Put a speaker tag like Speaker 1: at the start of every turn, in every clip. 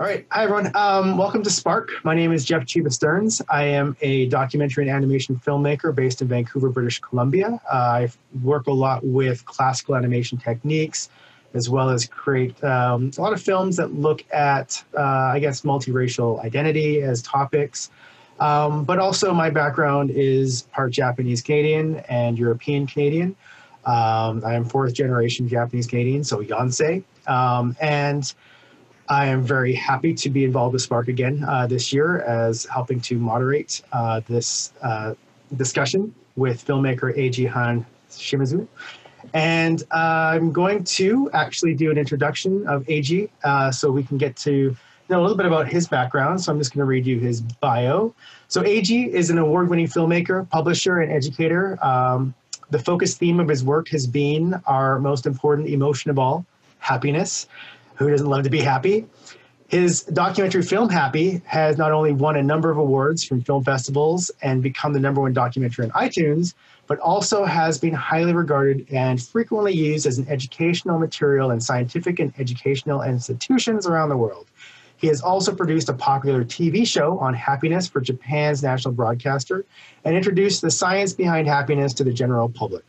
Speaker 1: All right. Hi, everyone. Welcome to Spark. My name is Jeff Chiba Stearns. I am a documentary and animation filmmaker based in Vancouver, British Columbia. I work a lot with classical animation techniques, as well as create a lot of films that look at, I guess, multiracial identity as topics. But also my background is part Japanese Canadian and European Canadian. I am fourth generation Japanese Canadian, so Yonsei. And I am very happy to be involved with Spark again this year as helping to moderate this discussion with filmmaker Eiji Han Shimizu. And I'm going to actually do an introduction of Eiji so we can get to know a little bit about his background. So I'm just going to read you his bio. So Eiji is an award-winning filmmaker, publisher, and educator. The focus theme of his work has been our most important emotion of all, happiness. Who doesn't love to be happy? His documentary film, Happy, has not only won a number of awards from film festivals and become the #1 documentary on iTunes, but also has been highly regarded and frequently used as an educational material in scientific and educational institutions around the world. He has also produced a popular TV show on happiness for Japan's national broadcaster and introduced the science behind happiness to the general public.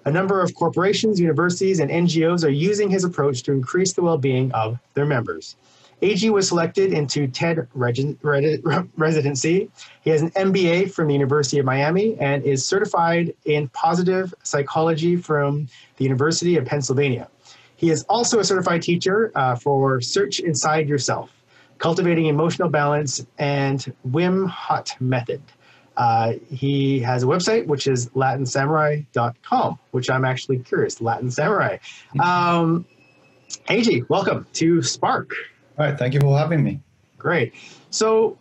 Speaker 1: A number of corporations, universities, and NGOs are using his approach to increase the well-being of their members. Eiji was selected into TED residency. He has an MBA from the University of Miami and is certified in positive psychology from the University of Pennsylvania. He is also a certified teacher for Search Inside Yourself, Cultivating Emotional Balance, and Wim Hof Method. He has a website, which is latinsamurai.com, which I'm actually curious, Latin Samurai. Eiji, welcome to Spark.
Speaker 2: All right, thank you for having me.
Speaker 1: Great. So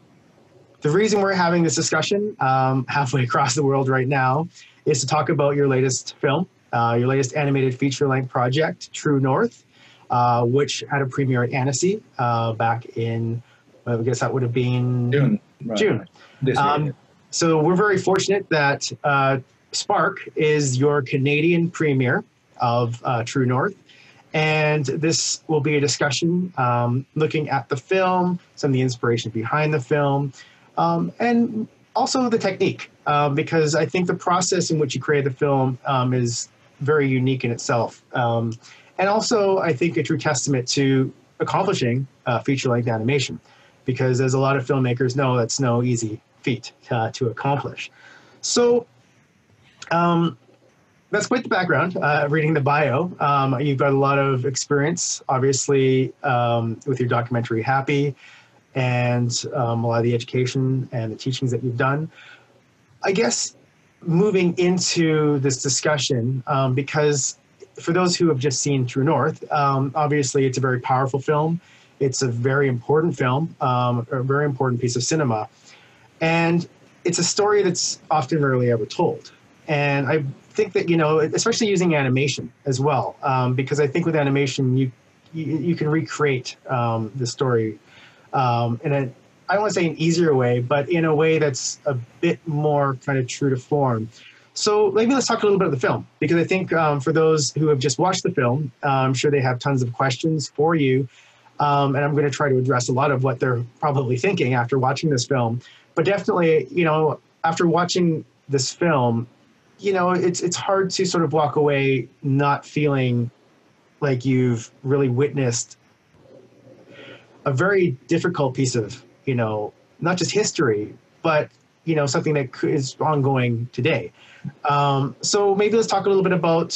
Speaker 1: the reason we're having this discussion halfway across the world right now is to talk about your latest film, your latest animated feature-length project, True North, which had a premiere at Annecy back in, well, I guess that would have been
Speaker 2: June.
Speaker 1: June.
Speaker 2: This year.
Speaker 1: So we're very fortunate that Spark is your Canadian premiere of True North. And this will be a discussion looking at the film, some of the inspiration behind the film, and also the technique, because I think the process in which you created the film is very unique in itself. And also, I think, a true testament to accomplishing feature-length animation, because as a lot of filmmakers know, that's no easy feat to accomplish. So that's quite the background, reading the bio. You've got a lot of experience, obviously, with your documentary Happy, and a lot of the education and the teachings that you've done. I guess moving into this discussion, because for those who have just seen True North, obviously it's a very powerful film. It's a very important film, a very important piece of cinema. And it's a story that's often rarely ever told. And I think that, you know, especially using animation as well, because I think with animation, you can recreate the story in a, I don't want to say an easier way, but in a way that's a bit more kind of true to form. So maybe let's talk a little bit of the film, because I think for those who have just watched the film, I'm sure they have tons of questions for you. And I'm going to try to address a lot of what they're probably thinking after watching this film. But definitely, you know, after watching this film, you know, it's hard to sort of walk away not feeling like you've really witnessed a very difficult piece of, you know, not just history, but, you know, something that is ongoing today. So maybe let's talk a little bit about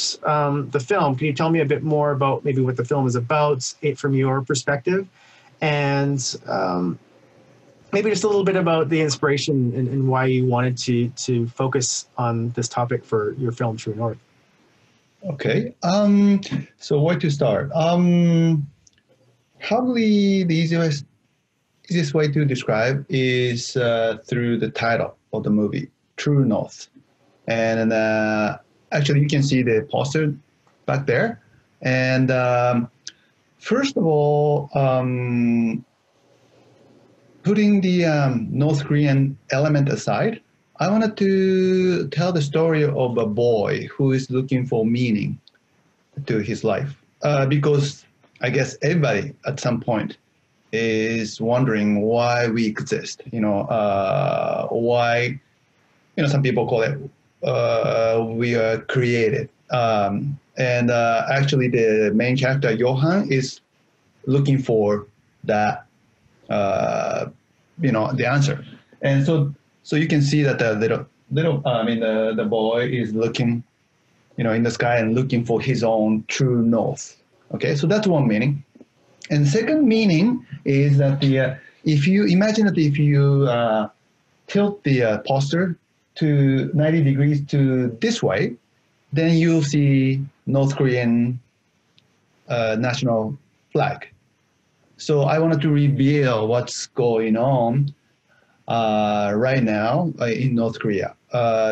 Speaker 1: the film. Can you tell me a bit more about maybe what the film is about, from your perspective? And maybe just a little bit about the inspiration and why you wanted to focus on this topic for your film, True North.
Speaker 2: Okay, so where to start? Probably the easiest way to describe is through the title of the movie, True North. And actually you can see the poster back there. And first of all, putting the North Korean element aside, I wanted to tell the story of a boy who is looking for meaning to his life. Because I guess everybody at some point is wondering why we exist. Why, some people call it we are created. And actually, the main character Johan is looking for that, the answer. And so you can see that the the boy is looking, in the sky and looking for his own true north. Okay, so that's one meaning. And the second meaning is that if you imagine that if you tilt the poster to 90 degrees to this way, then you'll see North Korean national flag. So I wanted to reveal what's going on right now in North Korea,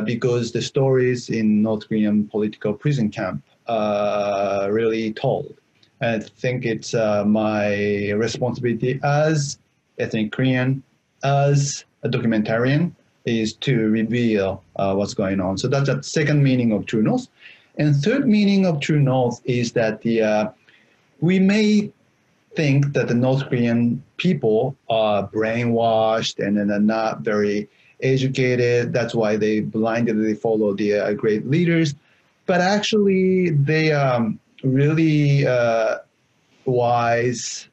Speaker 2: because the stories in North Korean political prison camp really told. And I think it's my responsibility as ethnic Korean, as a documentarian, is to reveal what's going on. So that's the second meaning of True North. And third meaning of True North is that we may think that the North Korean people are brainwashed and then are not very educated. That's why they blindly follow the great leaders. But actually, they are really wise,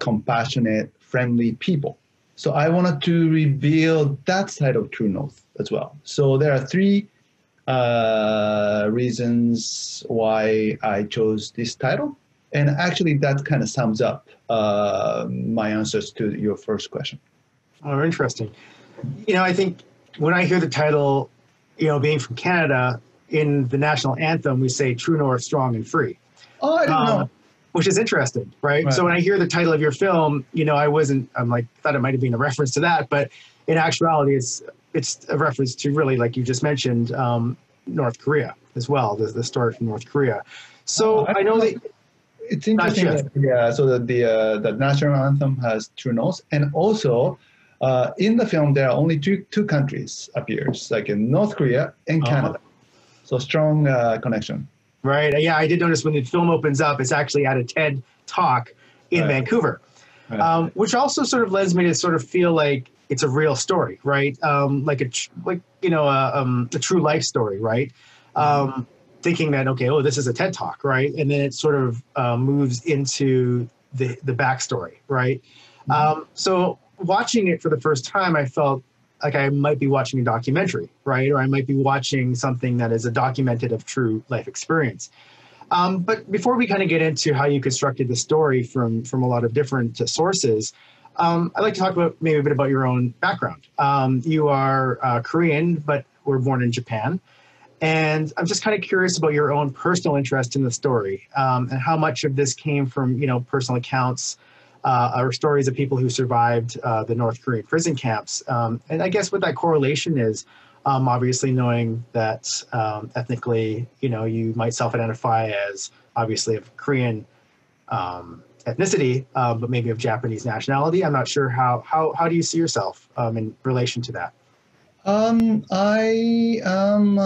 Speaker 2: compassionate, friendly people. So I wanted to reveal that side of True North as well. So there are three reasons why I chose this title. And actually, that kind of sums up my answers to your first question.
Speaker 1: Oh, interesting. I think when I hear the title, being from Canada, in the national anthem, we say True North, strong and free.
Speaker 2: Oh, I didn't know.
Speaker 1: Which is interesting, right? So when I hear the title of your film, thought it might have been a reference to that, but in actuality, it's a reference to really, like you just mentioned, North Korea as well, the story from North Korea. So I know that
Speaker 2: it's interesting that the national anthem has True North, and also in the film there are only two countries appears, like in North Korea and Canada. So strong connection.
Speaker 1: Right. Yeah, I did notice when the film opens up, it's actually at a TED Talk in Vancouver, which also sort of lends me to sort of feel like it's a real story, right? Like a true life story, right? Thinking that, okay, this is a TED Talk, right? And then it sort of moves into the backstory, right? So watching it for the first time, I felt like I might be watching a documentary, right? Or I might be watching something that is a documented of true life experience. But before we kind of get into how you constructed the story from a lot of different sources, I'd like to talk about maybe a bit about your own background. You are Korean, but were born in Japan. And I'm just kind of curious about your own personal interest in the story, and how much of this came from, personal accounts, or stories of people who survived the North Korean prison camps. And I guess what that correlation is, obviously knowing that ethnically, you might self-identify as obviously of Korean ethnicity, but maybe of Japanese nationality. I'm not sure how do you see yourself in relation to that?
Speaker 2: I am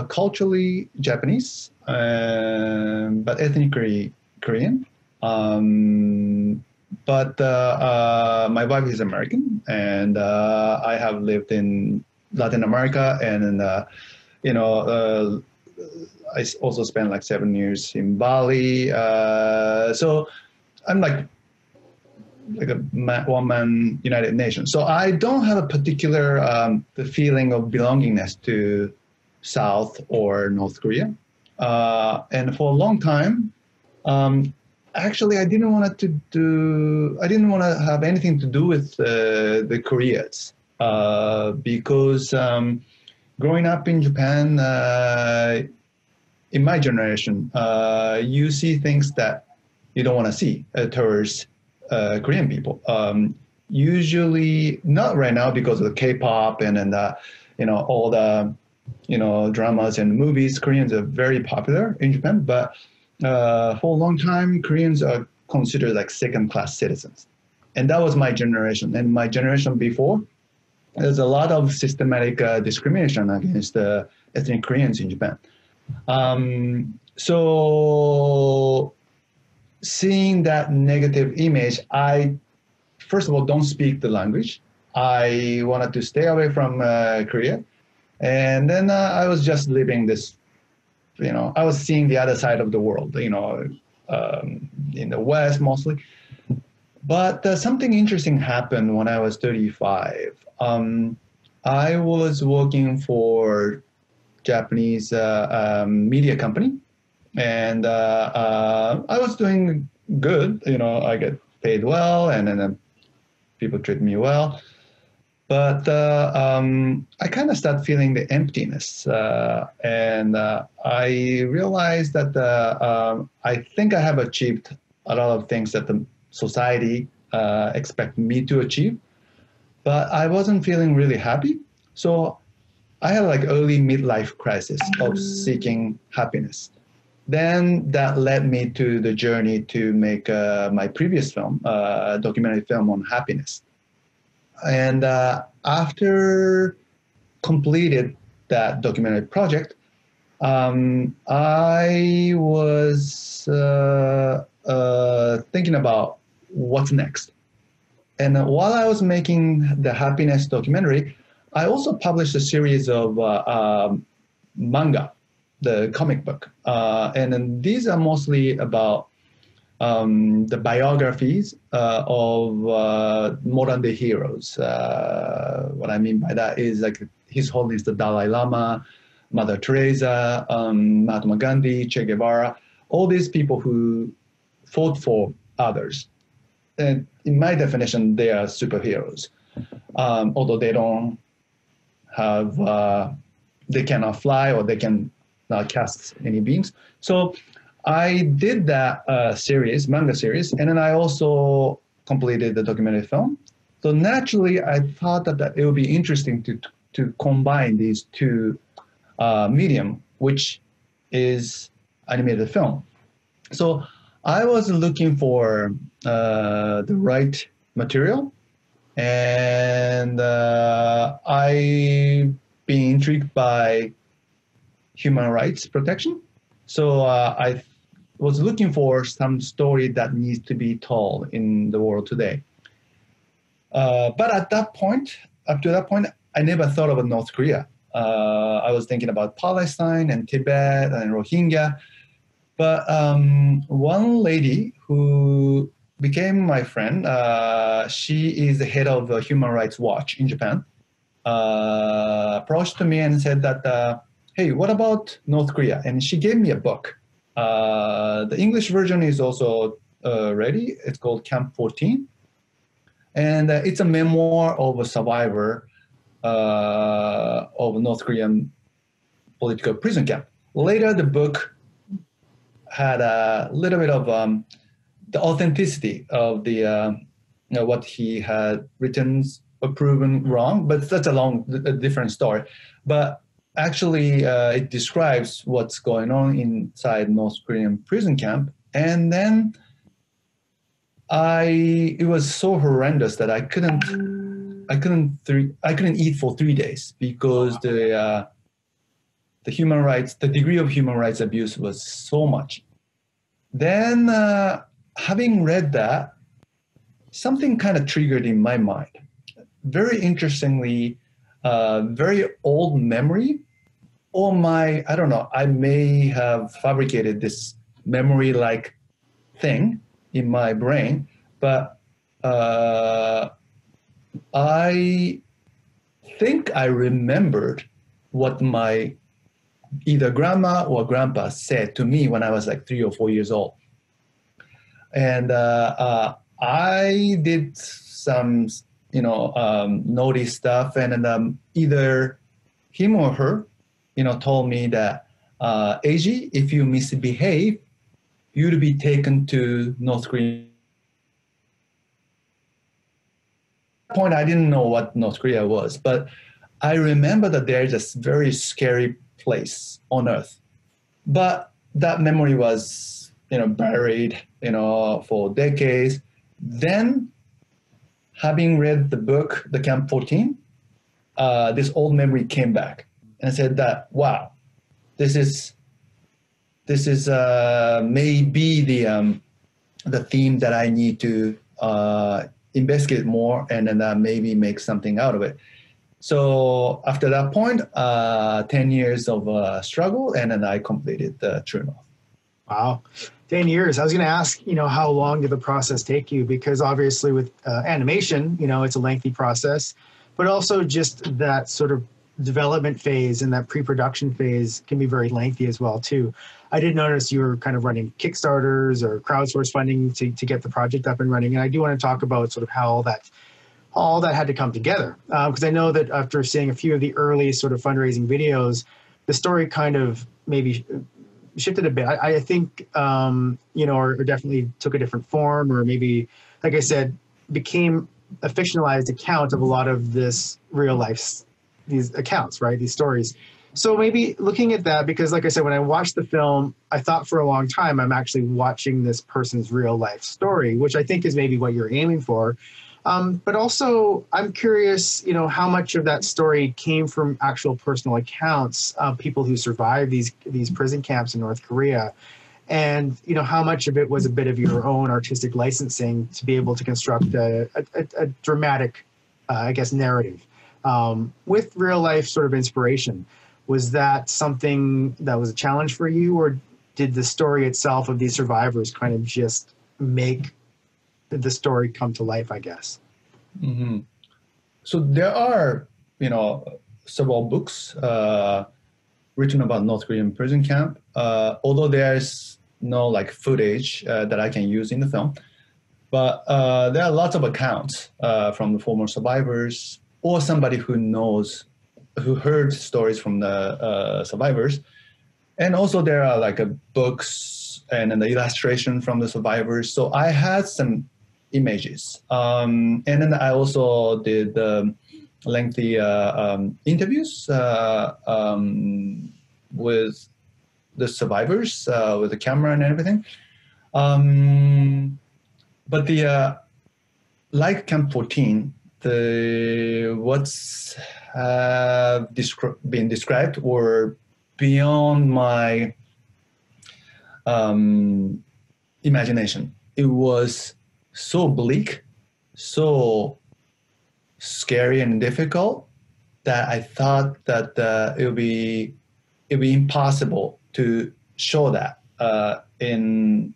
Speaker 2: culturally Japanese, but ethnically Korean. But my wife is American, and I have lived in Latin America, and I also spent like 7 years in Bali. So I'm like a one-man United Nations. So I don't have a particular the feeling of belongingness to South or North Korea. And for a long time, actually, I didn't want to have anything to do with the Koreans, because growing up in Japan, in my generation, you see things that you don't want to see towards Korean people. Usually, not right now because of the K-pop and all the dramas and movies. Koreans are very popular in Japan, but for a long time, Koreans are considered like second-class citizens. And that was my generation. And my generation before, there's a lot of systematic discrimination against ethnic Koreans in Japan. So seeing that negative image, I first of all, don't speak the language. I wanted to stay away from Korea. And then I was just living this, I was seeing the other side of the world, in the West mostly. But something interesting happened when I was 35. I was working for Japanese media company, and I was doing good. I get paid well, and then people treat me well. But I kind of started feeling the emptiness, and I realized that I think I have achieved a lot of things that the society expect me to achieve, but I wasn't feeling really happy. So I had like early midlife crisis of seeking happiness. Then that led me to the journey to make my previous film, a documentary film on happiness. And after completed that documentary project, I was thinking about what's next. And while I was making the happiness documentary, I also published a series of manga, the comic book. And then these are mostly about the biographies of modern day heroes. What I mean by that is like His Holiness the Dalai Lama, Mother Teresa, Mahatma Gandhi, Che Guevara, all these people who fought for others. And in my definition, they are superheroes, although they don't have, they cannot fly or they can not cast any beings. So I did that series, manga series, and then I also completed the documentary film. So naturally, I thought that it would be interesting to combine these two medium, which is animated film. So I was looking for the right material, and I've been intrigued by human rights protection. So I was looking for some story that needs to be told in the world today. But at that point, up to that point, I never thought about North Korea. I was thinking about Palestine and Tibet and Rohingya. But one lady who became my friend, she is the head of Human Rights Watch in Japan, approached me and said that, hey, what about North Korea? And she gave me a book. The English version is also ready. It's called Camp 14. And it's a memoir of a survivor of North Korean political prison camp. Later, the book had a little bit of the authenticity of the what he had written or proven wrong, but that's a different story. But actually, it describes what's going on inside North Korean prison camp. And then it was so horrendous that I couldn't eat for 3 days because the human rights, the degree of human rights abuse was so much. Then, having read that, something kind of triggered in my mind. Very interestingly, very old memory, or I don't know, I may have fabricated this memory-like thing in my brain, but I think I remembered what my either grandma or grandpa said to me when I was like 3 or 4 years old. And I did some, naughty stuff, and either him or her, told me that, Eiji, if you misbehave, you'll be taken to North Korea. At that point, I didn't know what North Korea was, but I remember that there's a very scary place on Earth. But that memory was, buried, for decades. Then, having read the book, The Camp 14, this old memory came back and said that, wow, this is maybe the theme that I need to investigate more and then maybe make something out of it. So after that point, 10 years of struggle, and then I completed the True North.
Speaker 1: Wow. 10 years. I was going to ask, how long did the process take you? Because obviously with animation, it's a lengthy process, but also just that sort of development phase and that pre-production phase can be very lengthy as well too. I did notice you were kind of running Kickstarters or crowdsource funding to get the project up and running. And I do want to talk about sort of how all that had to come together. Because I know that after seeing a few of the early sort of fundraising videos, the story kind of maybe shifted a bit. I think, or definitely took a different form, or maybe, like I said, became a fictionalized account of a lot of this real life, these accounts, right? These stories. So maybe looking at that, because like I said, when I watched the film, I thought for a long time, I'm actually watching this person's real life story, which I think is maybe what you're aiming for. But also, I'm curious, how much of that story came from actual personal accounts of people who survived these prison camps in North Korea, and how much of it was a bit of your own artistic licensing to be able to construct a dramatic, I guess, narrative with real life sort of inspiration. Was that something that was a challenge for you, or did the story itself of these survivors kind of just make the story come to life, I guess?
Speaker 2: Mm-hmm. So there are, several books written about North Korean prison camp, although there's no footage that I can use in the film. But there are lots of accounts from the former survivors or somebody who heard stories from the survivors. And also there are books and the illustration from the survivors. So I had some images. And then I also did lengthy interviews with the survivors with the camera and everything. But the like Camp 14, what's been described were beyond my imagination. It was so bleak, so scary and difficult that I thought that it would be impossible to show that in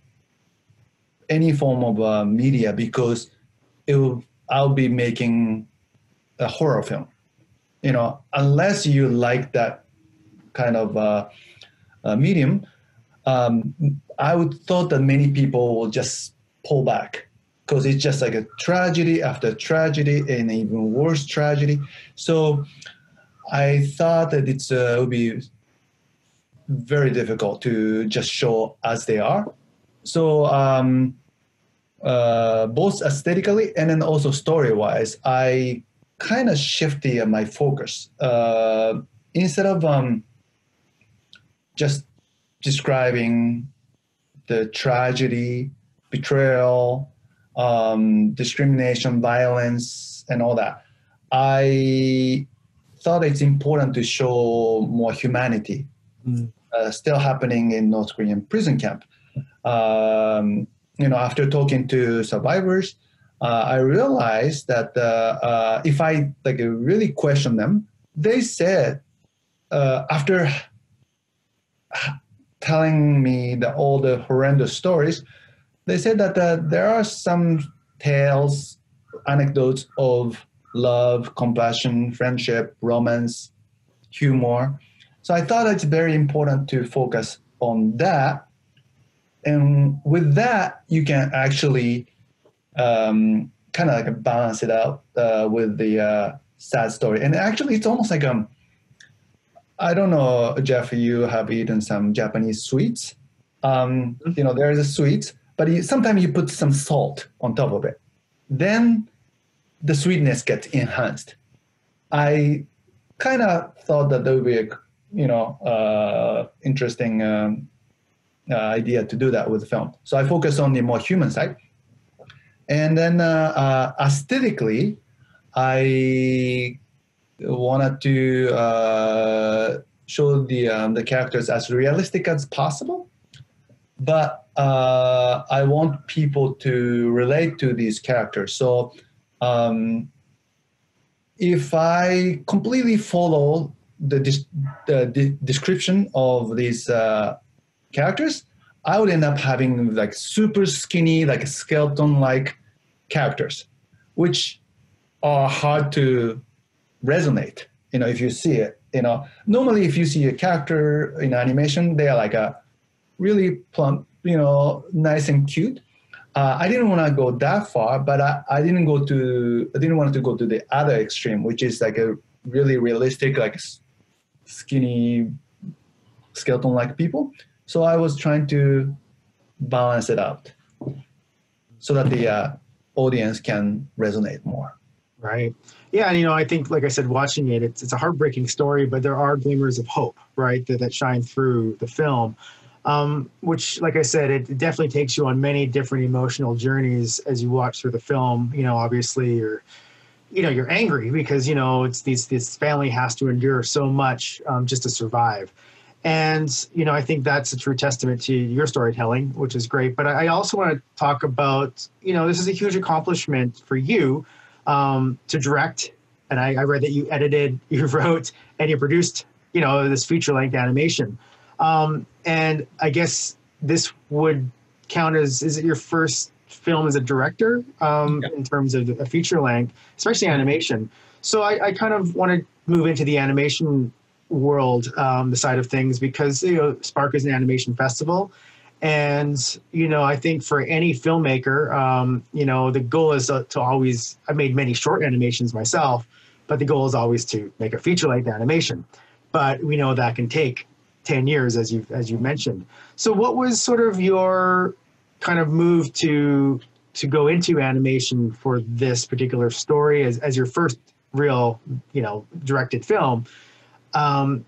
Speaker 2: any form of media, because I'll be making a horror film. Unless you like that kind of medium, I would thought that many people will just pull back, because it's just like a tragedy after tragedy and even worse tragedy. So I thought that it would be very difficult to just show as they are. So both aesthetically and then also story-wise, I kind of shifted my focus. Instead of just describing the tragedy, betrayal, discrimination, violence, and all that, I thought it's important to show more humanity still happening in North Korean prison camp. After talking to survivors, I realized that if I really question them, they said after telling me all the horrendous stories, they said that there are some tales, anecdotes of love, compassion, friendship, romance, humor. So I thought it's very important to focus on that. And with that, you can actually kind of balance it out with the sad story. And actually, it's almost like I don't know, Jeff, you have eaten some Japanese sweets. There is a sweet, but sometimes you put some salt on top of it. Then the sweetness gets enhanced. I kind of thought that would be a interesting idea to do that with the film. So I focus on the more human side. And then aesthetically, I wanted to show the characters as realistic as possible, but I want people to relate to these characters. So If I completely follow the description of these characters, I would end up having like super skinny, like skeleton-like characters, which are hard to resonate. If you see it, normally if you see a character in animation, they are like a really plump, nice and cute. I didn't want to go that far, but I didn't want to go to the other extreme, which is like a really realistic, like skinny skeleton-like people. So I was trying to balance it out so that the audience can resonate more.
Speaker 1: Right. Yeah. And, I think, like I said, watching it, it's a heartbreaking story, but there are glimmers of hope, right, that shine through the film, which, like I said, it definitely takes you on many different emotional journeys as you watch through the film. Obviously you're angry because, it's this family has to endure so much just to survive. And, I think that's a true testament to your storytelling, which is great. But I also want to talk about, this is a huge accomplishment for you to direct. And I read that you edited, you wrote, and you produced, this feature-length animation. And I guess this would count as, is it your first film as a director in terms of a feature-length, especially animation? So I kind of want to move into the animation world, the side of things, because Spark is an animation festival, and I think for any filmmaker, the goal is to always. I've made many short animations myself, but the goal is always to make a feature-length animation. But we know that can take 10 years, as you mentioned. So, what was sort of your kind of move to go into animation for this particular story as your first real, directed film?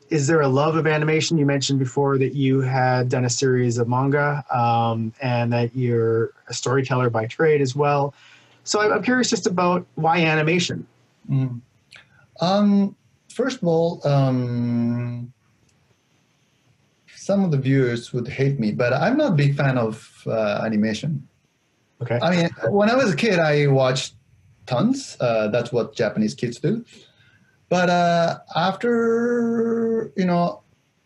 Speaker 1: Is there a love of animation? You mentioned before that you had done a series of manga and that you're a storyteller by trade as well. So I'm curious just about why animation?
Speaker 2: First of all, some of the viewers would hate me, but I'm not a big fan of animation.
Speaker 1: Okay.
Speaker 2: I mean, when I was a kid, I watched tons. That's what Japanese kids do. But after,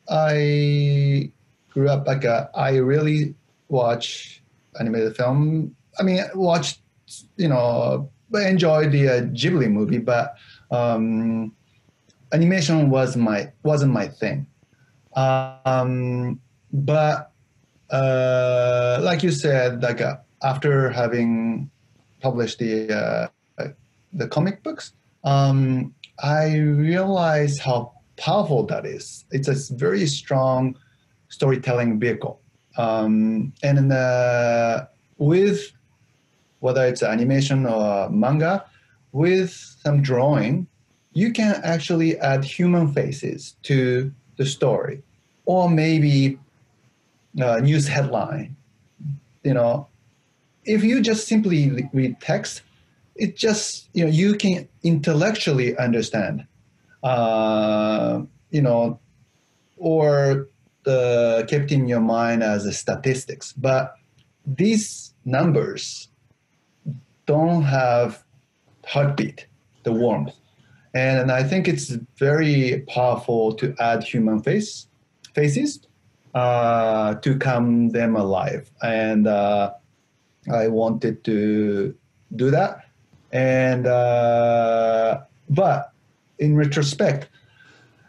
Speaker 2: I grew up, like I really watch animated film. I mean, I watched, I enjoyed the Ghibli movie, but animation wasn't my thing. But like you said, like after having published the comic books, I realized how powerful that is. It's a very strong storytelling vehicle. And with whether it's animation or manga, with some drawing, you can actually add human faces to the story, or maybe a news headline. If you just simply read text, it just, you can intellectually understand, or kept in your mind as a statistics. But these numbers don't have heartbeat, the warmth. And I think it's very powerful to add human faces to come them alive. And I wanted to do that. And but in retrospect,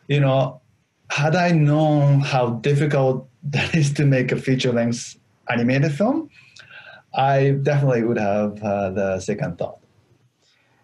Speaker 2: had I known how difficult that is to make a feature-length animated film, I definitely would have the second thought.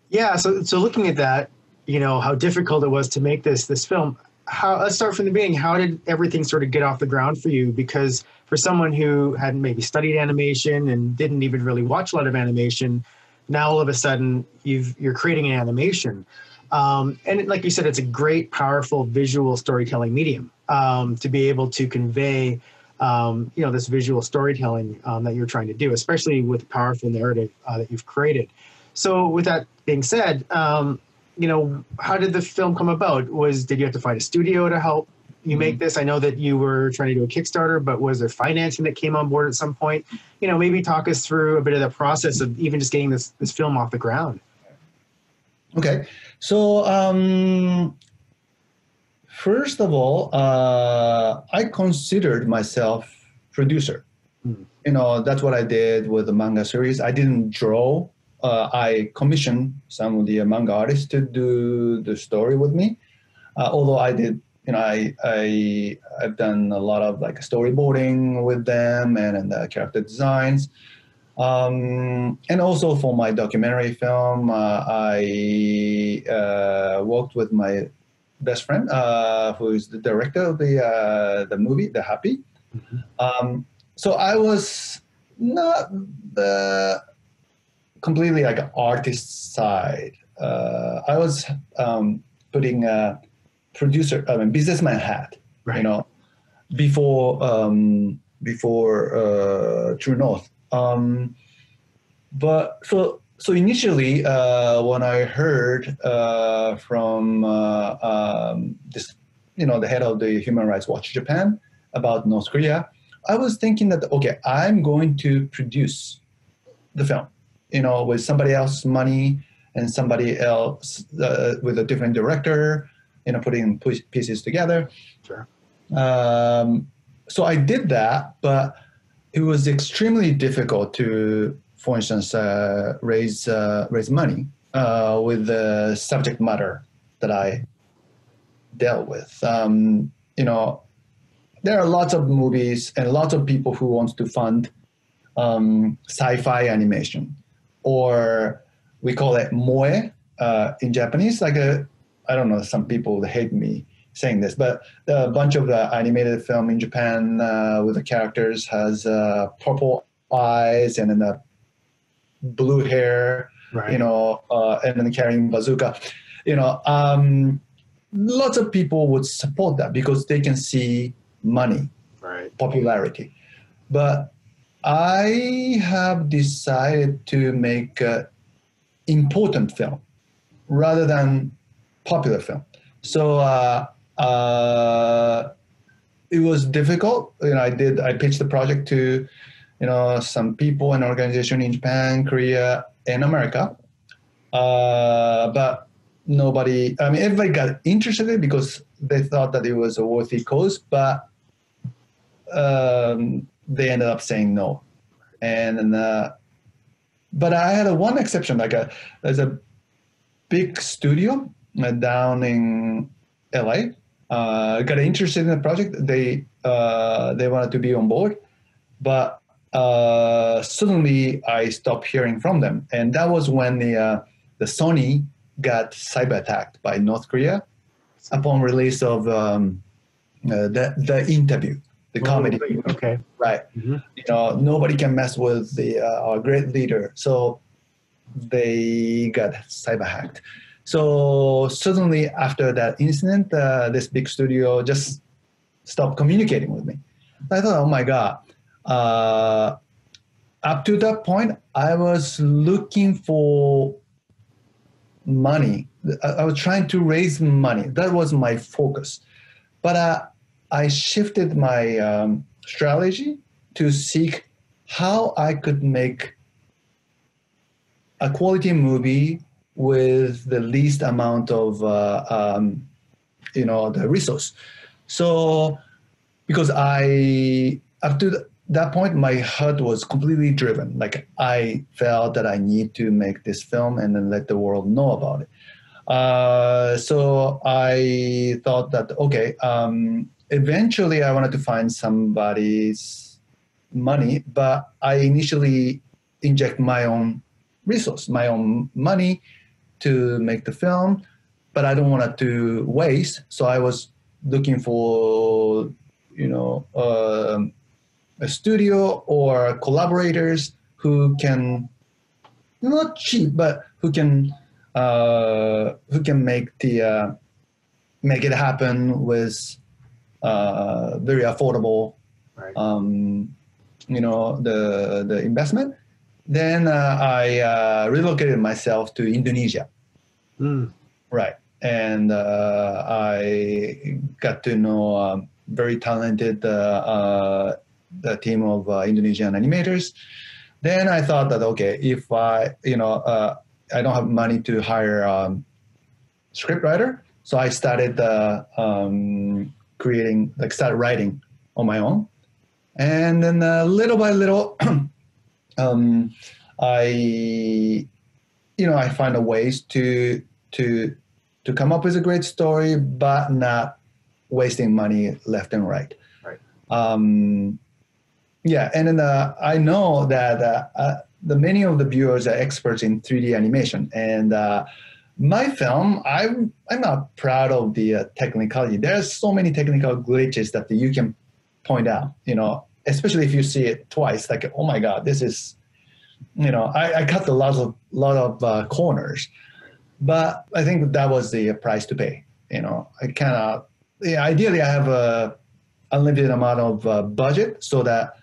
Speaker 1: Yeah. So looking at that, how difficult it was to make this film. Let's start from the beginning. How did everything sort of get off the ground for you? Because for someone who hadn't maybe studied animation and didn't even really watch a lot of animation, now all of a sudden you're creating an animation. And like you said, it's a great, powerful visual storytelling medium to be able to convey, this visual storytelling that you're trying to do, especially with the powerful narrative that you've created. So with that being said, how did the film come about? Did you have to find a studio to help you make this? I know that you were trying to do a Kickstarter, but was there financing that came on board at some point? Maybe talk us through a bit of the process of even just getting this film off the ground.
Speaker 2: Okay. So first of all, I considered myself producer.
Speaker 1: Mm.
Speaker 2: You know, that's what I did with the manga series. I didn't draw. I commissioned some of the manga artists to do the story with me. Although I did, you know, I've done a lot of like storyboarding with them and character designs. And also for my documentary film, I worked with my best friend, who is the director of the movie, The Happy.
Speaker 1: Mm-hmm.
Speaker 2: So I was not the completely like artist side. I was putting a producer, I mean, businessman hat,
Speaker 1: Right.
Speaker 2: you know, before True North. But so initially, when I heard from this, you know, the head of the Human Rights Watch Japan about North Korea, I was thinking that, okay, I'm going to produce the film, you know, with somebody else's money and somebody else with a different director, you know, putting pieces together.
Speaker 1: Sure.
Speaker 2: So I did that, but it was extremely difficult to, for instance, raise money with the subject matter that I dealt with. You know, there are lots of movies and lots of people who want to fund sci-fi animation, or we call it moe in Japanese. Like I don't know, some people hate me saying this, but a bunch of animated film in Japan with the characters has purple eyes and then the blue hair,
Speaker 1: Right.
Speaker 2: you know, and then carrying bazooka. You know, lots of people would support that because they can see money,
Speaker 1: Right.
Speaker 2: popularity. But I have decided to make an important film rather than popular film. So it was difficult. You know, I pitched the project to, you know, some people and organization in Japan, Korea, and America. But nobody, I mean, everybody got interested in it because they thought that it was a worthy cause, but they ended up saying no. And but I had one exception. Like there's a big studio down in LA. Got interested in the project. They wanted to be on board, but suddenly I stopped hearing from them, and that was when the Sony got cyber attacked by North Korea upon release of the interview, the comedy.
Speaker 1: Okay.
Speaker 2: Right.
Speaker 1: Mm-hmm.
Speaker 2: You know, nobody can mess with our great leader, so they got cyber hacked. So suddenly after that incident, this big studio just stopped communicating with me. I thought, oh my God. Up to that point, I was looking for money. I was trying to raise money. That was my focus. But I shifted my strategy to seek how I could make a quality movie with the least amount of you know, the resource. So because up to that point, my heart was completely driven. Like I felt that I need to make this film and then let the world know about it. So I thought that, okay, eventually I wanted to find somebody's money, but I initially inject my own resource, my own money to make the film, but I don't want it to waste. So I was looking for, you know, a studio or collaborators who can, not cheap, but who can make the make it happen with very affordable,
Speaker 1: Right.
Speaker 2: You know, the investment. Then I relocated myself to Indonesia.
Speaker 1: Mm.
Speaker 2: Right. And I got to know a very talented the team of Indonesian animators. Then I thought that, okay, if I, you know, I don't have money to hire a script writer. So I started started writing on my own. And then little by little, I find a ways to come up with a great story, but not wasting money left and right.
Speaker 1: Right.
Speaker 2: Yeah, and then I know that the many of the viewers are experts in 3D animation, and my film, I'm not proud of the technicality. There's so many technical glitches that you can point out, especially if you see it twice, like, oh my God, this is, I cut a lot of corners, but I think that was the price to pay. I cannot, ideally I have a unlimited amount of budget so that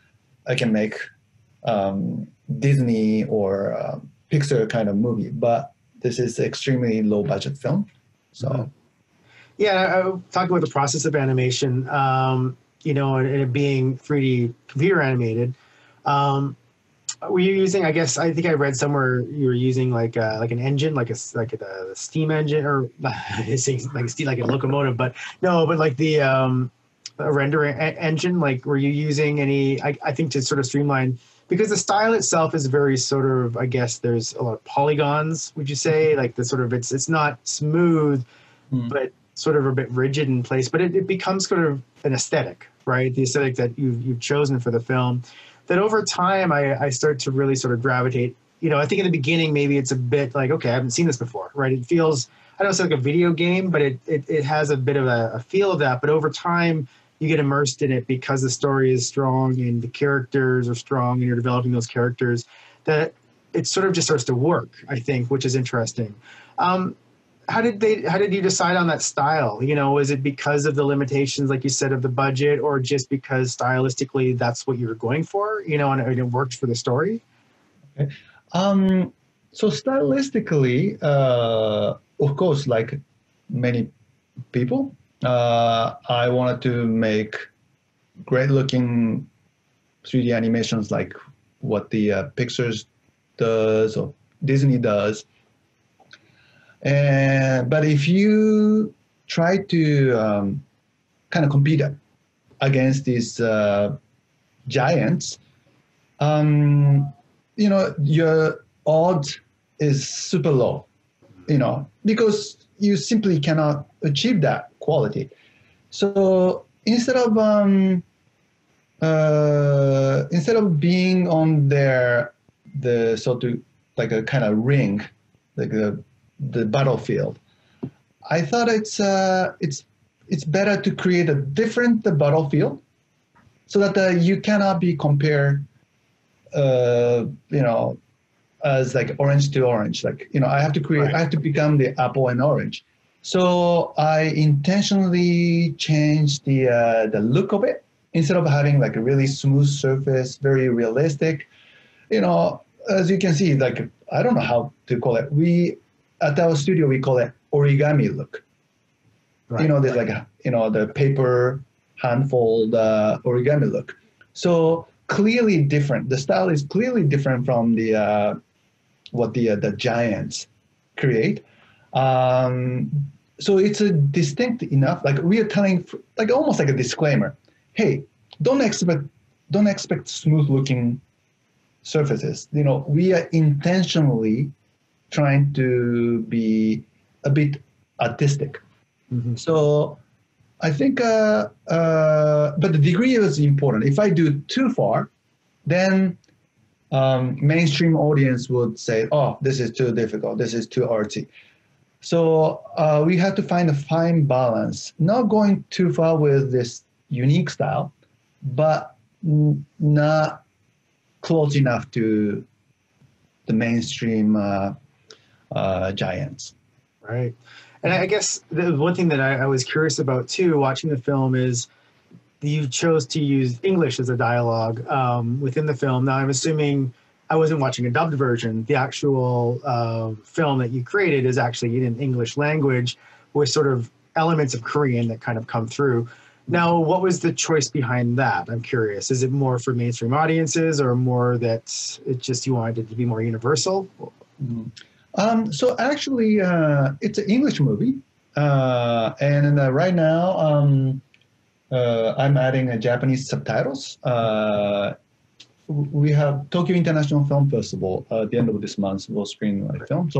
Speaker 2: I can make Disney or Pixar kind of movie, but this is extremely low budget film. So,
Speaker 1: yeah, talking about the process of animation, and it being 3D computer animated. Were you using? I think I read somewhere you were using like an engine, like a steam engine, or like a locomotive, but no, but like the a rendering engine. Like, were you using any? I think to sort of streamline. Because the style itself is very sort of, I guess there's a lot of polygons, would you say? Like the sort of, it's not smooth, but sort of a bit rigid in place, but it becomes sort of an aesthetic, right? The aesthetic that you've chosen for the film, that over time I start to really sort of gravitate. I think in the beginning, maybe it's a bit like, okay, I haven't seen this before, right? It feels, I don't say like a video game, but it has a bit of a feel of that. But over time, you get immersed in it because the story is strong and the characters are strong and you're developing those characters, that it sort of just starts to work, I think, which is interesting. How did you decide on that style? Was it because of the limitations, like you said, of the budget, or just because stylistically that's what you were going for, and it worked for the story?
Speaker 2: Okay. So stylistically, of course, like many people, I wanted to make great looking 3D animations like what the Pixar does or Disney does. But if you try to kind of compete against these giants, your odds is super low, because you simply cannot achieve that quality. So instead of being on the sort of like a kind of ring, like the battlefield, I thought it's better to create a different battlefield so that you cannot be compared, as like orange to orange. Like, I have to create, right. I have to become the apple and orange. So I intentionally changed the look of it. Instead of having like a really smooth surface, very realistic, as you can see, like, I don't know how to call it. At our studio, we call it origami look. Right. There's like, the paper handfold origami look. So clearly different. The style is clearly different from what the giants create. So it's a distinct enough, like we are telling, like almost like a disclaimer. Hey, don't expect smooth looking surfaces. We are intentionally trying to be a bit artistic. Mm-hmm. So I think, but the degree is important. If I do too far, then mainstream audience would say, oh, this is too difficult. This is too artsy. So we have to find a fine balance, not going too far with this unique style, but not close enough to the mainstream giants.
Speaker 1: Right. And I guess the one thing that I was curious about too, watching the film, is you chose to use English as a dialogue within the film. Now, I'm assuming I wasn't watching a dubbed version. The actual film that you created is actually in English language with sort of elements of Korean that kind of come through. Now, what was the choice behind that? I'm curious. Is it more for mainstream audiences, or more that it just you wanted it to be more universal?
Speaker 2: So actually, it's an English movie, and right now I'm adding Japanese subtitles. We have Tokyo International Film Festival at the end of this month. We'll screen my film.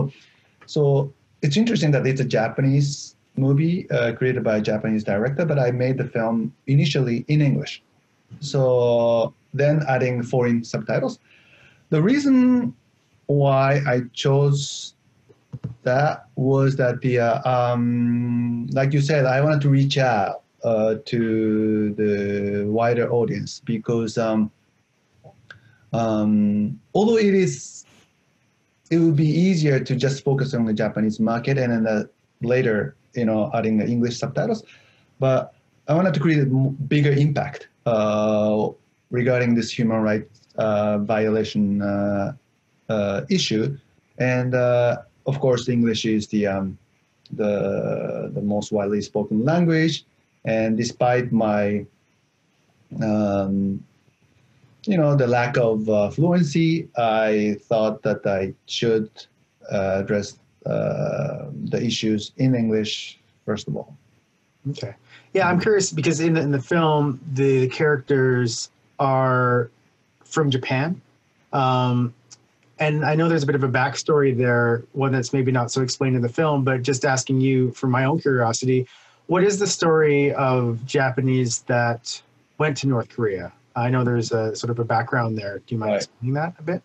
Speaker 2: So it's interesting that it's a Japanese movie created by a Japanese director, but I made the film initially in English. So then adding foreign subtitles. The reason why I chose that was that like you said, I wanted to reach out to the wider audience because although it would be easier to just focus on the Japanese market and then later, adding the English subtitles, but I wanted to create a bigger impact regarding this human rights violation issue, and of course, English is the most widely spoken language, and despite my the lack of fluency, I thought that I should address the issues in English first of all.
Speaker 1: Okay. Yeah, I'm curious because in the film, the characters are from Japan. And I know there's a bit of a backstory there, one that's maybe not so explained in the film, but just asking you for my own curiosity, what is the story of Japanese that went to North Korea? I know there's a sort of a background there. Do you mind explaining that a bit?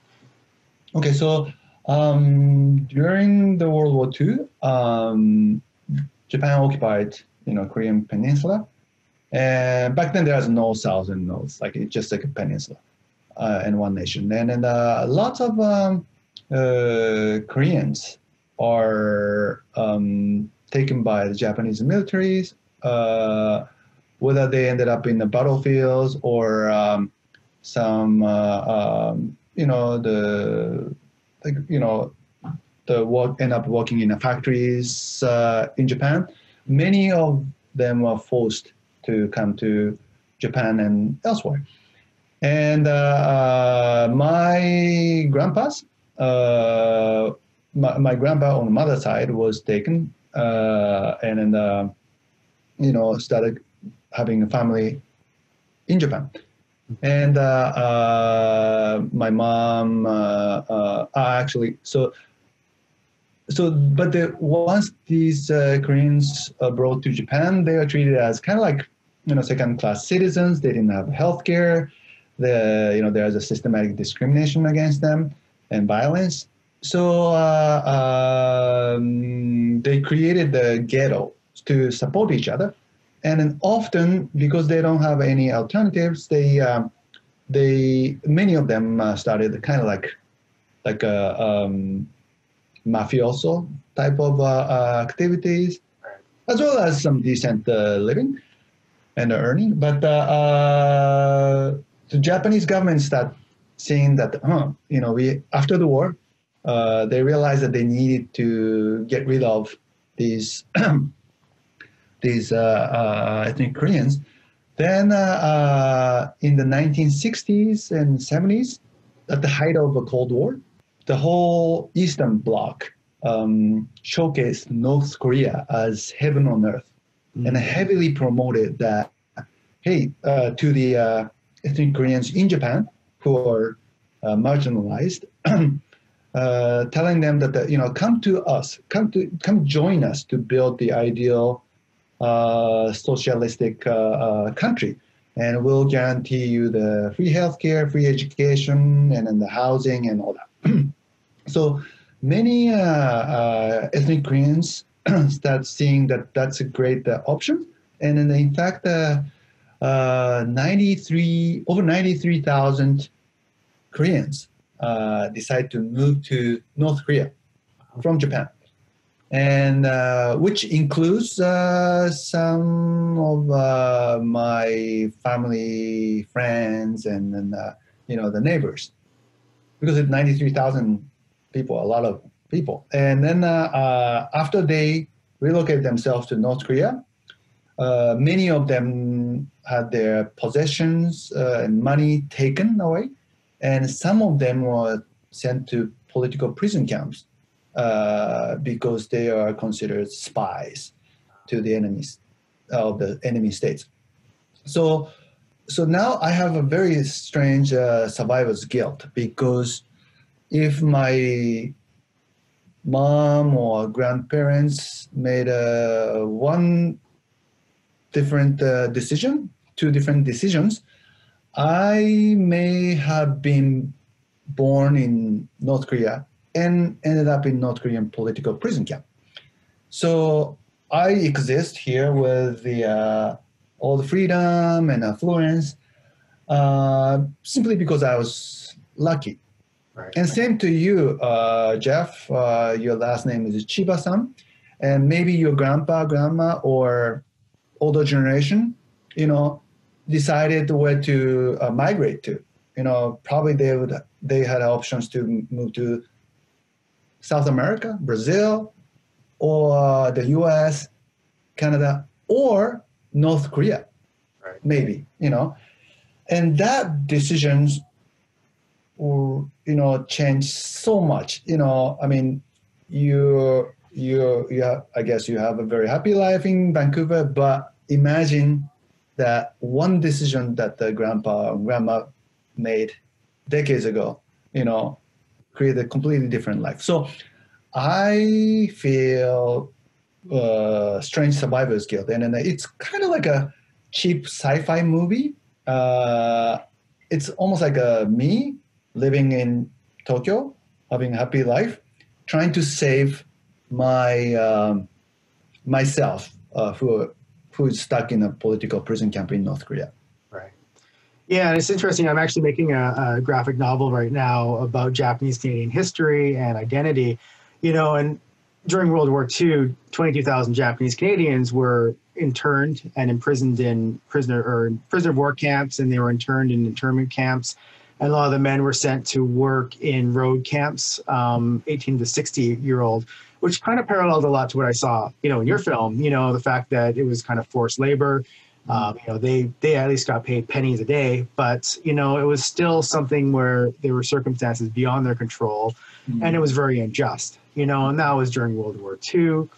Speaker 2: Okay, so during the World War II, Japan occupied, Korean peninsula. And back then there was no south and north, like it's just like a peninsula and one nation. And lots of Koreans are taken by the Japanese militaries, whether they ended up in the battlefields or some, end up working in the factories in Japan. Many of them were forced to come to Japan and elsewhere. And my grandpa's, my grandpa on the mother's side was taken and then, started having a family in Japan. And my mom, once these Koreans are brought to Japan, they are treated as kind of like, second-class citizens. They didn't have health care. There's a systematic discrimination against them and violence. So they created the ghetto to support each other. And then often, because they don't have any alternatives, many of them started kind of like a mafioso type of activities, as well as some decent living and earning. But the Japanese government started seeing that, after the war, they realized that they needed to get rid of these ethnic Koreans. Then in the 1960s and 70s, at the height of the Cold War, the whole Eastern Bloc showcased North Korea as heaven on earth, and heavily promoted that, hey, to the ethnic Koreans in Japan who are marginalized, telling them that, come to us, come join us to build the ideal socialistic country, and we'll guarantee you the free healthcare, free education, and then the housing and all that. So many ethnic Koreans start seeing that that's a great option, and then in fact, over 93,000 Koreans decide to move to North Korea from Japan. And which includes some of my family, friends, and then the neighbors, because it's 93,000 people, a lot of people. And then after they relocate themselves to North Korea, many of them had their possessions and money taken away, and some of them were sent to political prison camps because they are considered spies to the enemies of the enemy states. So now I have a very strange survivor's guilt, because if my mom or grandparents made one different decision, two different decisions, I may have been born in North Korea and ended up in North Korean political prison camp. So I exist here with all the freedom and affluence simply because I was lucky.
Speaker 1: Right.
Speaker 2: And same to you, Jeff. Your last name is Chiba-san, and maybe your grandpa, grandma, or older generation, decided where to migrate to. Probably they had options to move to South America, Brazil, or the U.S., Canada, or North Korea,
Speaker 1: Right.
Speaker 2: maybe. And that decisions will change so much. I mean, you I guess you have a very happy life in Vancouver, but imagine that one decision that the grandpa or grandma made decades ago, created a completely different life. So I feel strange survivor's guilt, and it's kind of like a cheap sci-fi movie. It's almost like me living in Tokyo, having a happy life, trying to save my myself, who is stuck in a political prison camp in North Korea.
Speaker 1: Right. Yeah, and it's interesting. I'm actually making a graphic novel right now about Japanese Canadian history and identity. And during World War II, 22,000 Japanese Canadians were interned and imprisoned in prisoner of war camps, and they were interned in internment camps. And a lot of the men were sent to work in road camps, 18 to 60-year-old, which kind of paralleled a lot to what I saw, in your film. The fact that it was kind of forced labor. They at least got paid pennies a day, but it was still something where there were circumstances beyond their control, and it was very unjust. And that was during World War II.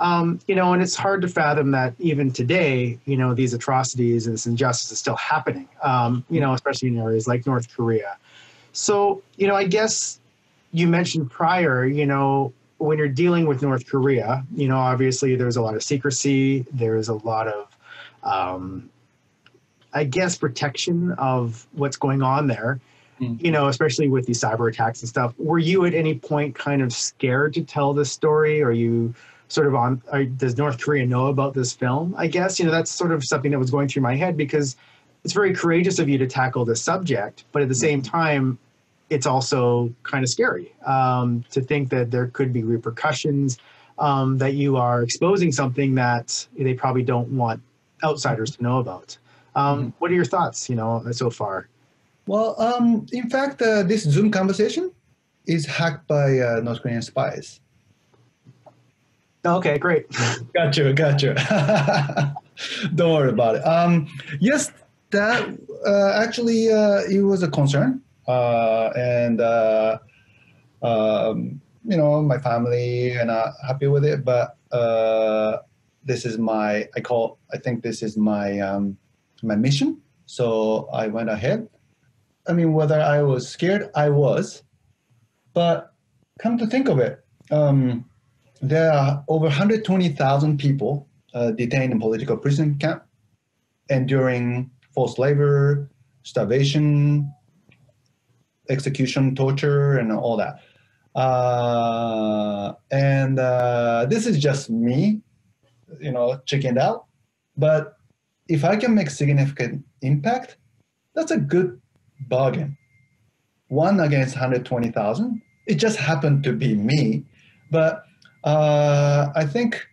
Speaker 1: And it's hard to fathom that even today, these atrocities and this injustice is still happening, especially in areas like North Korea. So, I guess you mentioned prior, when you're dealing with North Korea, obviously there's a lot of secrecy. There's a lot of, protection of what's going on there, especially with these cyber attacks and stuff. Were you at any point kind of scared to tell this story? Or you sort of does North Korea know about this film? I guess, that's sort of something that was going through my head, because it's very courageous of you to tackle this subject, but at the same time, it's also kind of scary to think that there could be repercussions, that you are exposing something that they probably don't want outsiders to know about. What are your thoughts, so far?
Speaker 2: Well, in fact, this Zoom conversation is hacked by North Korean spies.
Speaker 1: Okay, great.
Speaker 2: Got you. Don't worry about it. Yes, that actually it was a concern, and my family and happy with it. But this is my my mission. So I went ahead. I mean, whether I was scared, I was. But come to think of it, there are over 120,000 people detained in political prison camp, enduring forced labor, starvation, execution, torture, and all that. And this is just me, chickened out. But if I can make significant impact, that's a good bargain. 1 against 120,000. It just happened to be me, but I think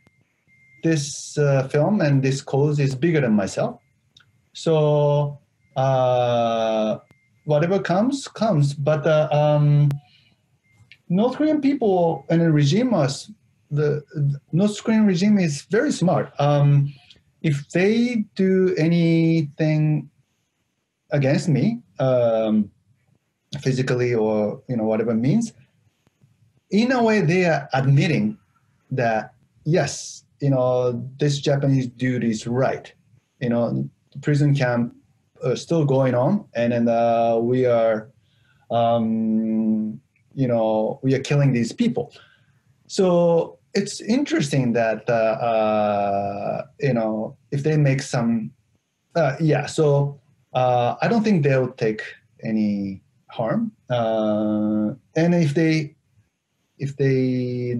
Speaker 2: this film and this cause is bigger than myself. So whatever comes. But North Korean people and the regime the North Korean regime is very smart. If they do anything against me, physically or whatever means, in a way, they are admitting that, yes, this Japanese dude is right. The prison camp still going on, and then we are, we are killing these people. So it's interesting that, if they make some, so I don't think they'll take any harm. And if they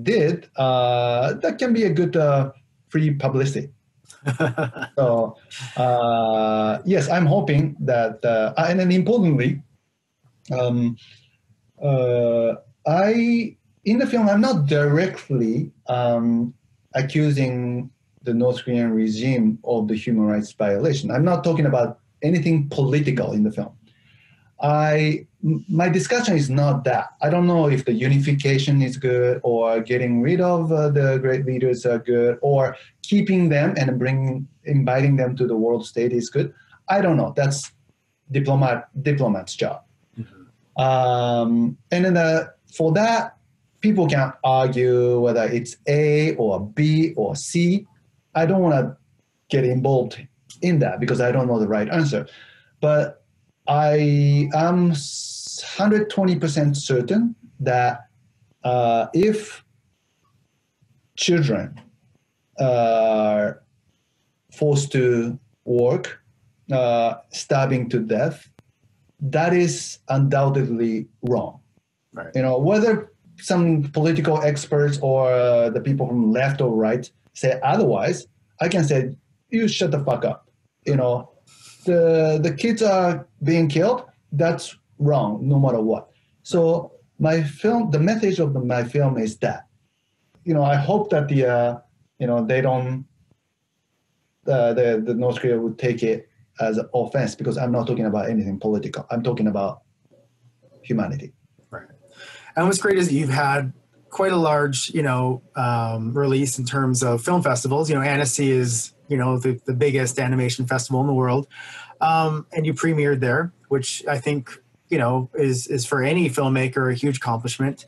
Speaker 2: did, that can be a good free publicity. So yes, I'm hoping that, and then importantly, in the film, I'm not directly accusing the North Korean regime of the human rights violation. I'm not talking about anything political in the film. My discussion is not that. I don't know if the unification is good, or getting rid of the great leaders are good, or keeping them and inviting them to the world stage is good. I don't know. That's diplomat's job. Mm-hmm. And then for that, people can argue whether it's A or B or C. I don't want to get involved in that because I don't know the right answer. But I am 120% certain that if children are forced to work, starving to death, that is undoubtedly wrong. Right. Whether some political experts or the people from left or right say otherwise, I can say, you shut the fuck up. The kids are being killed, that's wrong, no matter what. So the message of my film is that, I hope that they don't, the North Korea would take it as an offense, because I'm not talking about anything political. I'm talking about humanity.
Speaker 1: Right. And what's great is that you've had quite a large, release in terms of film festivals. Annecy is, the biggest animation festival in the world. And you premiered there, which I think, is for any filmmaker a huge accomplishment.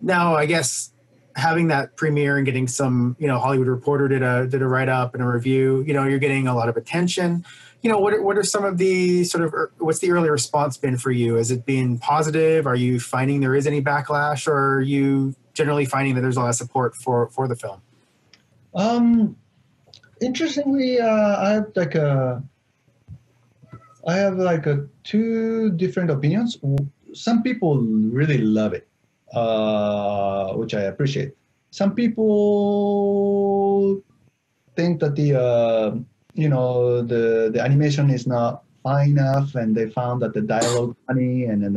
Speaker 1: Now, I guess having that premiere and getting some, Hollywood Reporter did a write-up and a review, you're getting a lot of attention. What are some of the what's the early response been for you? Has it been positive? Are you finding there is any backlash, or are you generally finding that there's a lot of support for the film?
Speaker 2: Interestingly, I have two different opinions. Some people really love it, which I appreciate. Some people think that the animation is not fine enough, and they found that the dialogue funny, and then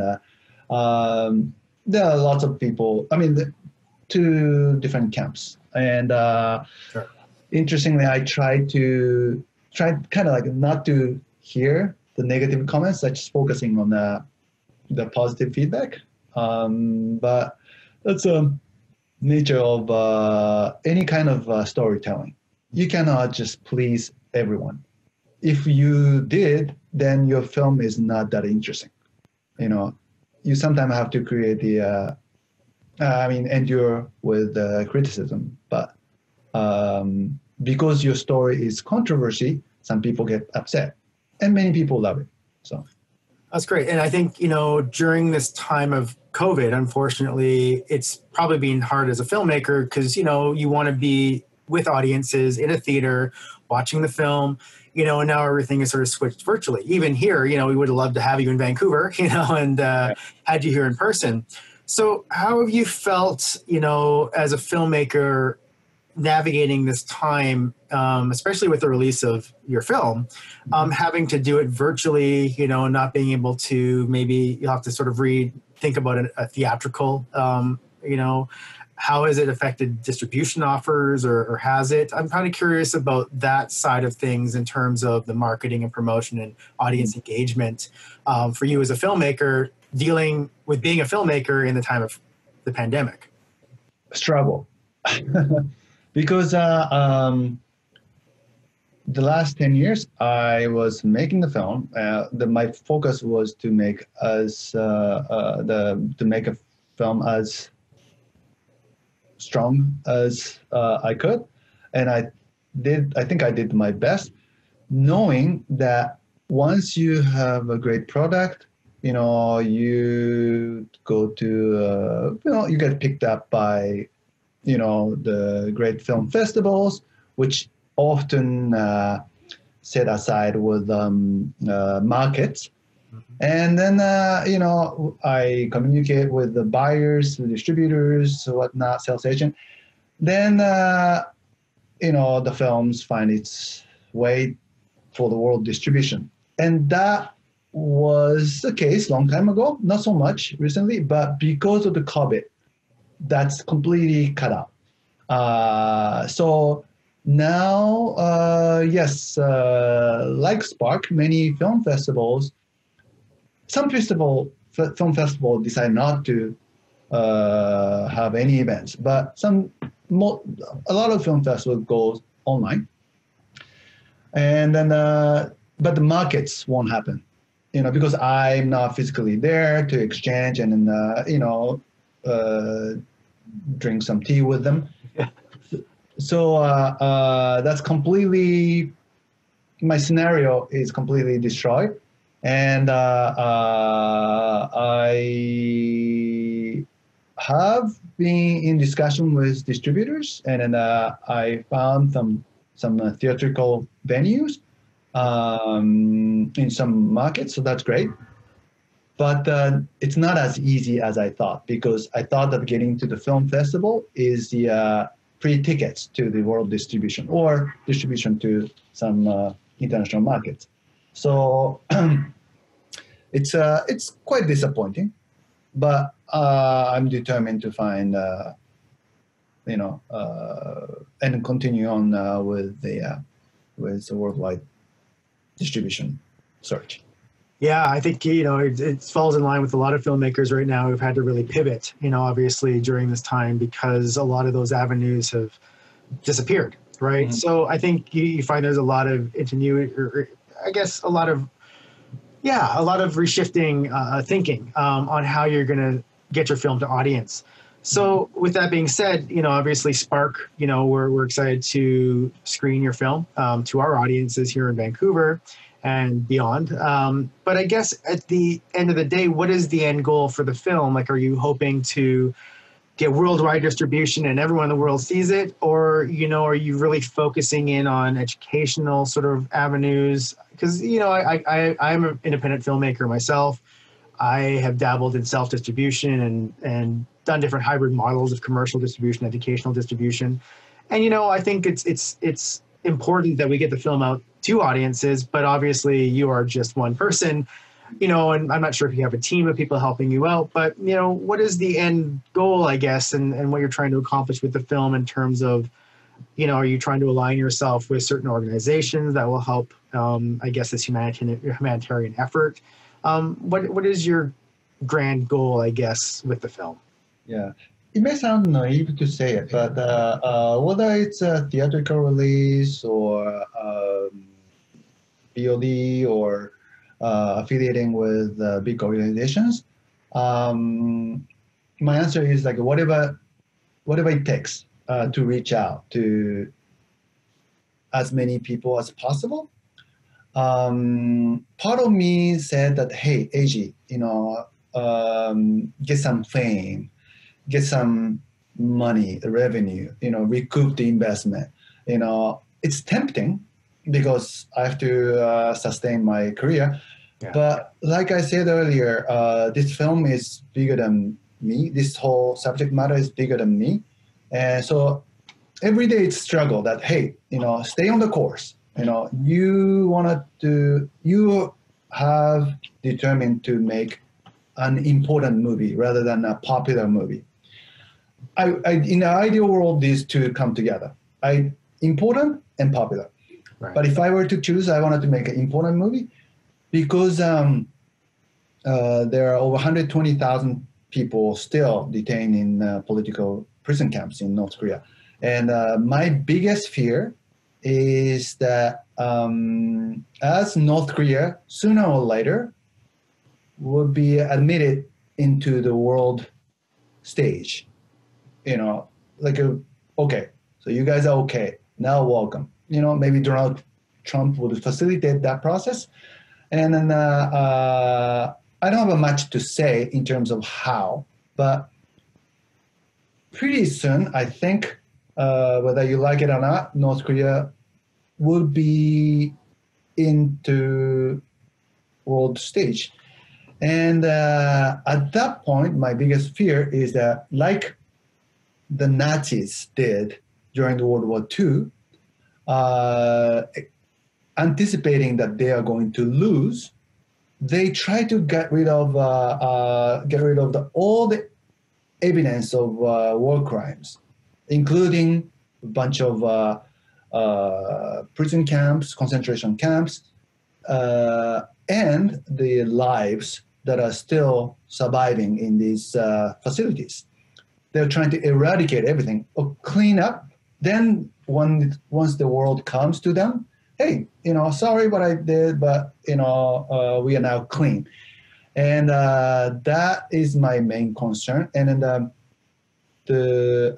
Speaker 2: there are lots of people. Two different camps, and sure. Interestingly, I tried kind of not to hear the negative comments, just focusing on the positive feedback. But that's nature of any kind of storytelling. You cannot just please everyone. If you did, then your film is not that interesting. You sometimes have to create the, endure with criticism. But because your story is controversy, some people get upset, and many people love it. So
Speaker 1: that's great. And I think, during this time of COVID, unfortunately, it's probably been hard as a filmmaker because, you want to be with audiences in a theater watching the film, and now everything is sort of switched virtually. Even here, we would have loved to have you in Vancouver, and had you here in person. So how have you felt, as a filmmaker navigating this time, especially with the release of your film, having to do it virtually, not being able to, maybe you'll have to sort of think about a theatrical, how has it affected distribution offers, or has it? I'm kind of curious about that side of things in terms of the marketing and promotion and audience engagement for you as a filmmaker, dealing with being a filmmaker in the time of the pandemic.
Speaker 2: Struggle. Because the last 10 years, I was making the film. My focus was to make to make a film as strong as I could, and I think I did my best, knowing that once you have a great product, you go to you get picked up by the great film festivals, which often set aside with markets. And then, I communicate with the buyers, the distributors, whatnot, sales agent. Then, the films find its way for the world distribution. And that was the case long time ago, not so much recently, but because of the COVID, that's completely cut out. So now, yes, like Spark, many film festivals, some film festivals decide not to have any events, but a lot of film festivals go online. And then, but the markets won't happen, because I'm not physically there to exchange and then, drink some tea with them.
Speaker 1: Yeah.
Speaker 2: So that's completely, my scenario is completely destroyed. And I have been in discussion with distributors, and then I found some theatrical venues in some markets, so that's great. But it's not as easy as I thought, because I thought that getting to the film festival is the free tickets to the world distribution or distribution to some international markets. So it's quite disappointing, but I'm determined to find and continue on with the worldwide distribution search.
Speaker 1: Yeah, I think, it falls in line with a lot of filmmakers right now who've had to really pivot, obviously during this time, because a lot of those avenues have disappeared, right? Mm-hmm. So I think you find there's a lot of ingenuity, or I guess a lot of reshifting thinking on how you're going to get your film to audience. So with that being said, obviously Spark, we're excited to screen your film to our audiences here in Vancouver and beyond. But I guess at the end of the day, what is the end goal for the film? Like, are you hoping to get worldwide distribution and everyone in the world sees it? Or, are you really focusing in on educational sort of avenues? Because, I'm an independent filmmaker myself. I have dabbled in self-distribution and done different hybrid models of commercial distribution, educational distribution. And, I think it's important that we get the film out to audiences, but obviously you are just one person, and I'm not sure if you have a team of people helping you out, but, what is the end goal, I guess, and what you're trying to accomplish with the film in terms of, are you trying to align yourself with certain organizations that will help, I guess, this humanitarian effort? What is your grand goal, I guess, with the film?
Speaker 2: Yeah, it may sound naive to say it, but whether it's a theatrical release or VOD or affiliating with big organizations, my answer is like whatever it takes to reach out to as many people as possible. Part of me said that, hey, Eiji, get some fame, get some money, revenue, recoup the investment. It's tempting because I have to sustain my career. Yeah. But like I said earlier, this film is bigger than me. This whole subject matter is bigger than me. And so every day it's struggle that, hey, stay on the course. You have determined to make an important movie rather than a popular movie. In the ideal world, these two come together. Important and popular. Right. But if I were to choose, I wanted to make an important movie because there are over 120,000 people still detained in political prison camps in North Korea. And my biggest fear is that as North Korea, sooner or later, will be admitted into the world stage, like okay, so you guys are okay now, welcome. Maybe Donald Trump would facilitate that process, and then I don't have much to say in terms of how, but pretty soon I think whether you like it or not, North Korea will be into world stage. And at that point, my biggest fear is that, like the Nazis did during the World War II, anticipating that they are going to lose, they try to get rid of all the evidence of war crimes, including a bunch of prison camps, concentration camps, and the lives that are still surviving in these facilities. They're trying to eradicate everything, or clean up. Then once the world comes to them, hey, sorry what I did, but we are now clean. And that is my main concern. And then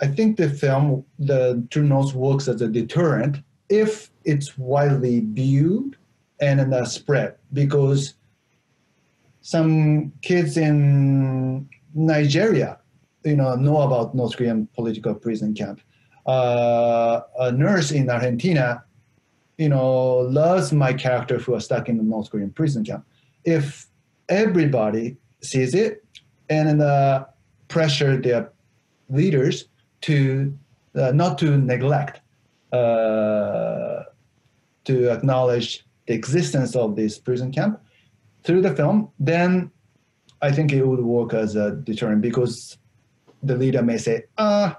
Speaker 2: I think the film, the True North, works as a deterrent if it's widely viewed and then spread, because some kids in Nigeria, know about North Korean political prison camp. A nurse in Argentina, loves my character who are stuck in the North Korean prison camp. If everybody sees it and pressure their leaders to not to neglect, to acknowledge the existence of this prison camp through the film, then I think it would work as a deterrent, because the leader may say, it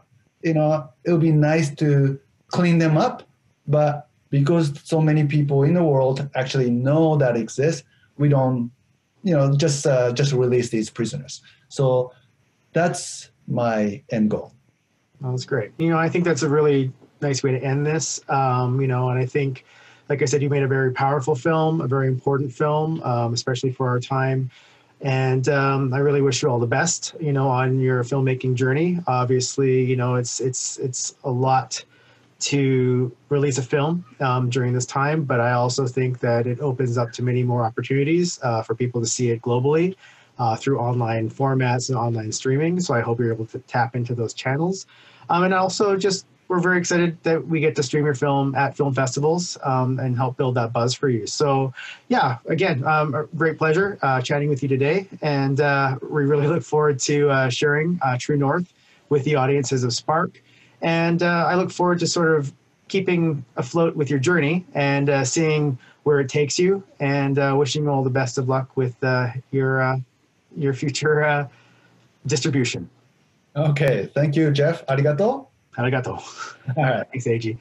Speaker 2: would be nice to clean them up, but because so many people in the world actually know that exists, we don't, just release these prisoners. So that's my end goal.
Speaker 1: That's great. I think that's a really nice way to end this. And I think, like I said, you made a very powerful film, a very important film, especially for our time. And I really wish you all the best, on your filmmaking journey. Obviously, it's a lot to release a film during this time, but I also think that it opens up to many more opportunities for people to see it globally through online formats and online streaming. So I hope you're able to tap into those channels. And also we're very excited that we get to stream your film at film festivals and help build that buzz for you. So yeah, again, a great pleasure chatting with you today. And we really look forward to sharing True North with the audiences of Spark. And I look forward to sort of keeping afloat with your journey and seeing where it takes you, and wishing you all the best of luck with your future distribution.
Speaker 2: Okay, thank you, Jeff. Arigato.
Speaker 1: Arigato.
Speaker 2: All right.
Speaker 1: Thanks, Eiji.